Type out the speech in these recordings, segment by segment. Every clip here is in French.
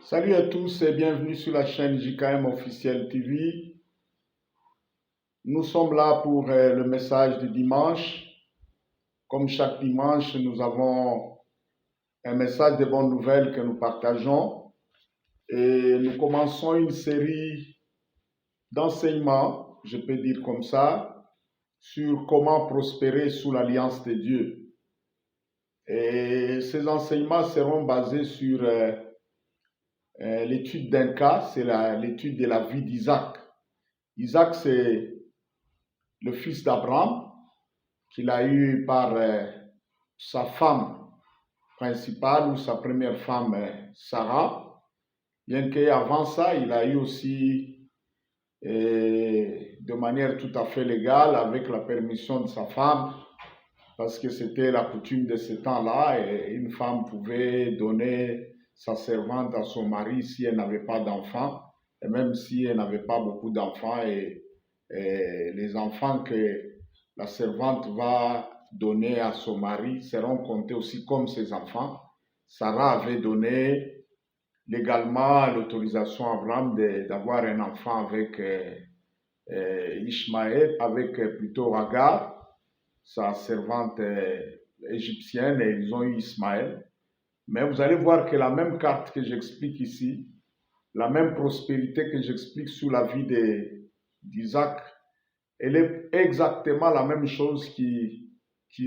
Salut à tous et bienvenue sur la chaîne JKM Officiel TV. Nous sommes là pour le message du dimanche. Comme chaque dimanche, nous avons un message de bonnes nouvelles que nous partageons. Et nous commençons une série d'enseignements, je peux dire comme ça, sur comment prospérer sous l'alliance de Dieu. Et ces enseignements seront basés sur l'étude d'un cas, c'est l'étude de la vie d'Isaac. Isaac, c'est le fils d'Abraham qu'il a eu par sa femme principale ou sa première femme, Sarah. Bien qu'avant ça, il a eu aussi, de manière tout à fait légale, avec la permission de sa femme, parce que c'était la coutume de ce temps-là, et une femme pouvait donner sa servante à son mari si elle n'avait pas d'enfants, et même si elle n'avait pas beaucoup d'enfants, et les enfants que la servante va donner à son mari seront comptés aussi comme ses enfants. Sarah avait donné légalement l'autorisation à Abraham d'avoir un enfant avec Ishmaël, avec plutôt Hagar, sa servante égyptienne, et ils ont eu Ismaël. Mais vous allez voir que la même carte que j'explique ici, la même prospérité que j'explique sous la vie d'Isaac, elle est exactement la même chose qui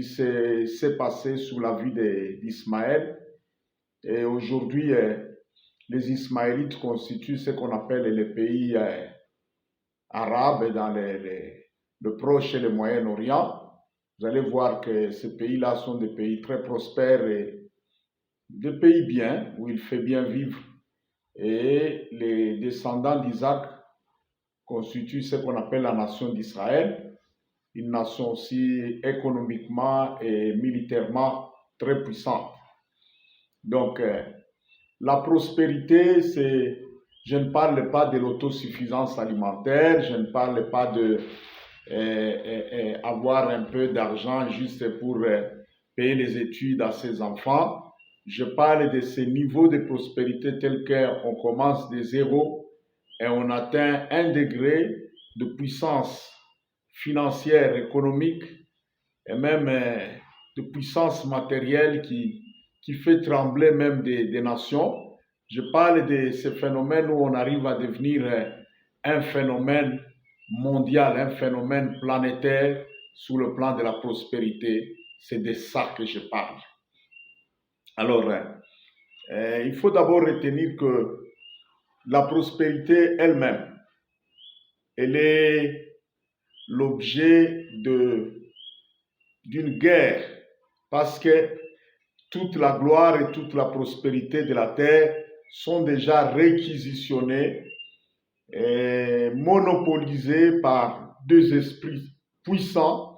s'est passée sous la vie d'Ismaël. Et aujourd'hui, les Ismaélites constituent ce qu'on appelle les pays arabes dans le Proche et le Moyen-Orient. Vous allez voir que ces pays-là sont des pays très prospères et des pays bien, où il fait bien vivre. Et les descendants d'Isaac constituent ce qu'on appelle la nation d'Israël, une nation aussi économiquement et militairement très puissante. Donc, la prospérité, je ne parle pas de l'autosuffisance alimentaire, je ne parle pas de avoir un peu d'argent juste pour payer les études à ses enfants. Je parle de ces niveaux de prospérité tels qu'on commence de zéro et on atteint un degré de puissance financière, économique et même de puissance matérielle qui fait trembler même des nations. Je parle de ce phénomène où on arrive à devenir un phénomène mondial, un phénomène planétaire sous le plan de la prospérité. C'est de ça que je parle. Alors, il faut d'abord retenir que la prospérité elle-même, elle est l'objet d'une guerre, parce que toute la gloire et toute la prospérité de la terre sont déjà réquisitionnées et monopolisées par deux esprits puissants.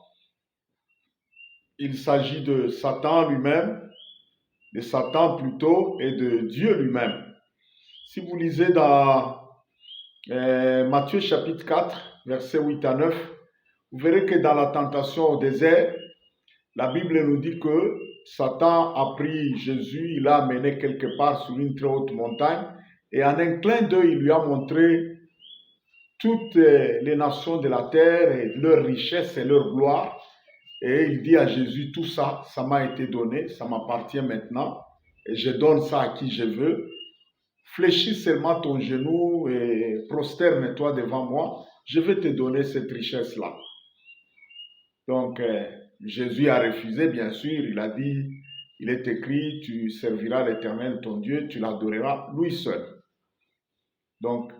Il s'agit de Satan lui-même, de Satan plutôt, et de Dieu lui-même. Si vous lisez dans Matthieu chapitre 4, versets 8 à 9, vous verrez que dans la tentation au désert, la Bible nous dit que Satan a pris Jésus, il l'a amené quelque part sur une très haute montagne, et en un clin d'œil, il lui a montré toutes les nations de la terre et leur richesse et leur gloire. Et il dit à Jésus, tout ça, ça m'a été donné, ça m'appartient maintenant, et je donne ça à qui je veux. Fléchis seulement ton genou et prosterne-toi devant moi, je vais te donner cette richesse-là. Donc, Jésus a refusé, bien sûr, il a dit, il est écrit, tu serviras l'Éternel ton Dieu, tu l'adoreras lui seul. Donc,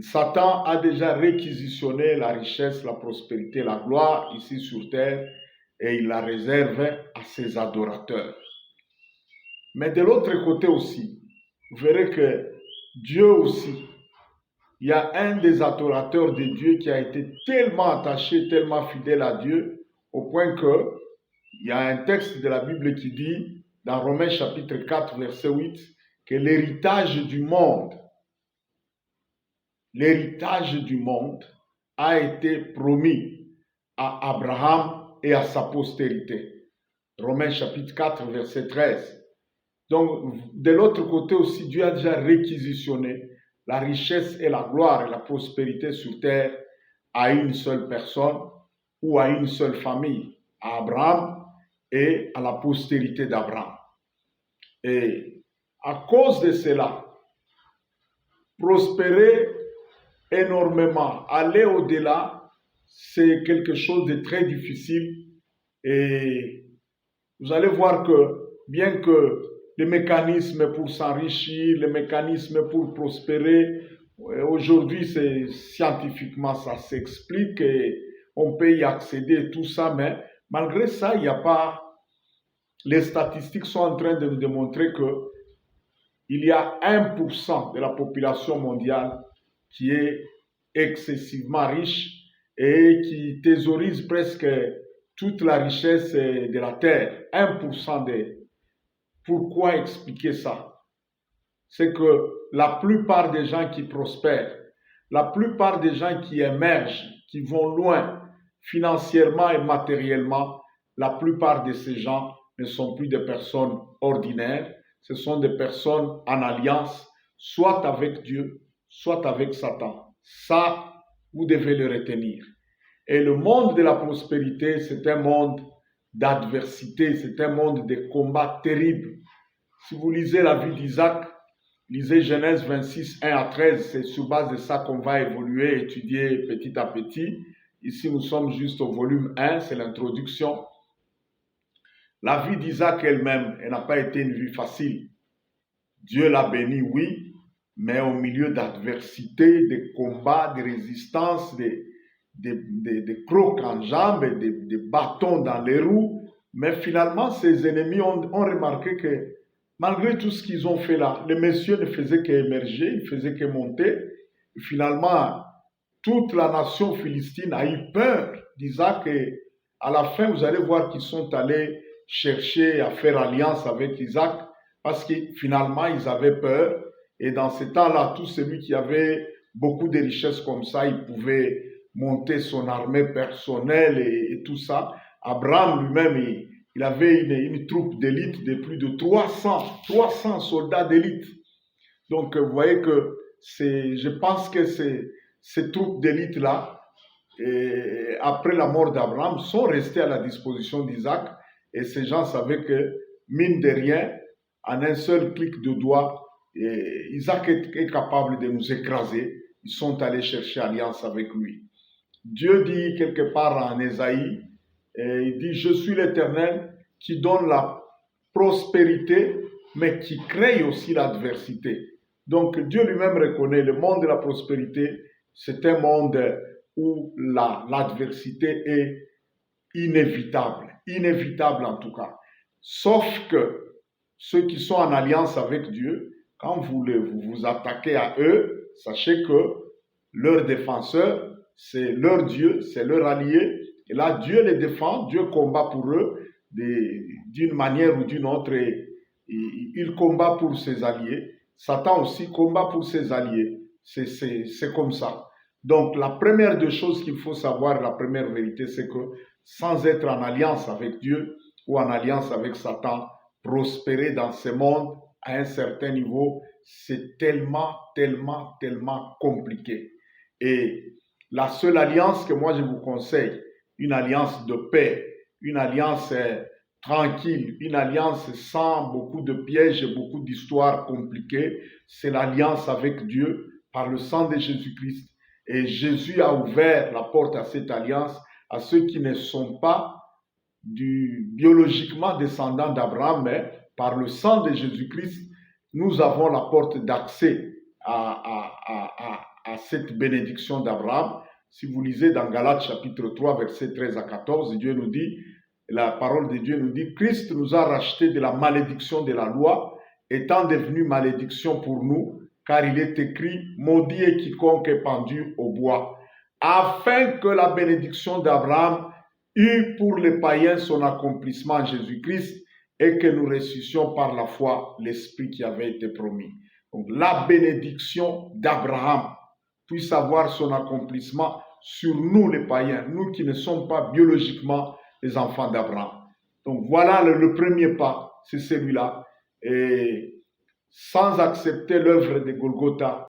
Satan a déjà réquisitionné la richesse, la prospérité, la gloire ici sur terre et il la réserve à ses adorateurs. Mais de l'autre côté aussi, vous verrez que Dieu aussi, il y a un des adorateurs de Dieu qui a été tellement attaché, tellement fidèle à Dieu, au point que il y a un texte de la Bible qui dit, dans Romains chapitre 4, verset 8, que l'héritage du monde a été promis à Abraham et à sa postérité. Romains chapitre 4, verset 13. Donc, de l'autre côté aussi, Dieu a déjà réquisitionné la richesse et la gloire et la prospérité sur terre à une seule personne ou à une seule famille, à Abraham et à la postérité d'Abraham. Et à cause de cela, prospérer énormément, aller au-delà, c'est quelque chose de très difficile. Et vous allez voir que bien que les mécanismes pour s'enrichir, les mécanismes pour prospérer, aujourd'hui, c'est scientifiquement, ça s'explique et on peut y accéder, tout ça, mais malgré ça, il n'y a pas... Les statistiques sont en train de nous démontrer que il y a 1% de la population mondiale qui est excessivement riche et qui thésaurise presque toute la richesse de la terre. 1% de... Pourquoi expliquer ça? C'est que la plupart des gens qui prospèrent, la plupart des gens qui émergent, qui vont loin financièrement et matériellement, la plupart de ces gens ne sont plus des personnes ordinaires, ce sont des personnes en alliance, soit avec Dieu, soit avec Satan. Ça, vous devez le retenir. Et le monde de la prospérité, c'est un monde d'adversité, c'est un monde de combats terribles. Si vous lisez la vie d'Isaac, lisez Genèse 26, 1 à 13, c'est sur base de ça qu'on va évoluer, étudier petit à petit. Ici, nous sommes juste au volume 1, c'est l'introduction. La vie d'Isaac elle-même, elle n'a pas été une vie facile. Dieu l'a béni, oui, mais au milieu d'adversité, de combats, de résistance, de crocs en jambes, de bâtons dans les roues. Mais finalement, ses ennemis ont remarqué que malgré tout ce qu'ils ont fait là, les messieurs ne faisaient qu'émerger, ils ne faisaient que monter. Et finalement, toute la nation philistine a eu peur d'Isaac et à la fin, vous allez voir qu'ils sont allés chercher à faire alliance avec Isaac parce que finalement, ils avaient peur. Et dans ce temps-là, tout celui qui avait beaucoup de richesses comme ça, il pouvait monter son armée personnelle et tout ça. Abraham lui-même, il avait une troupe d'élite de plus de 300 soldats d'élite. Donc, vous voyez que je pense que ces troupes d'élite-là, après la mort d'Abraham, sont restées à la disposition d'Isaac. Et ces gens savaient que, mine de rien, en un seul clic de doigt, Isaac est capable de nous écraser. Ils sont allés chercher alliance avec lui. Dieu dit quelque part en Ésaïe, il dit, je suis l'Éternel qui donne la prospérité, mais qui crée aussi l'adversité. Donc Dieu lui-même reconnaît le monde de la prospérité, c'est un monde où l'adversité est inévitable en tout cas. Sauf que ceux qui sont en alliance avec Dieu, quand vous vous attaquez à eux, sachez que leur défenseur, c'est leur Dieu, c'est leur allié. Et là, Dieu les défend, Dieu combat pour eux d'une manière ou d'une autre. Et il combat pour ses alliés. Satan aussi combat pour ses alliés. C'est comme ça. Donc, la première des choses qu'il faut savoir, la première vérité, c'est que sans être en alliance avec Dieu ou en alliance avec Satan, prospérer dans ce monde à un certain niveau, c'est tellement compliqué. Et la seule alliance que moi je vous conseille, une alliance de paix, une alliance tranquille, une alliance sans beaucoup de pièges et beaucoup d'histoires compliquées, c'est l'alliance avec Dieu par le sang de Jésus-Christ. Et Jésus a ouvert la porte à cette alliance à ceux qui ne sont pas biologiquement descendants d'Abraham, mais par le sang de Jésus-Christ, nous avons la porte d'accès à cette bénédiction d'Abraham. Si vous lisez dans Galates chapitre 3, versets 13 à 14, Dieu nous dit, la parole de Dieu nous dit, Christ nous a rachetés de la malédiction de la loi, étant devenu malédiction pour nous, car il est écrit, maudit est quiconque est pendu au bois, afin que la bénédiction d'Abraham eût pour les païens son accomplissement en Jésus-Christ, et que nous ressuscions par la foi l'Esprit qui avait été promis. Donc la bénédiction d'Abraham puisse avoir son accomplissement sur nous les païens, nous qui ne sommes pas biologiquement les enfants d'Abraham. Donc voilà le premier pas, c'est celui-là. et sans accepter l'œuvre de Golgotha.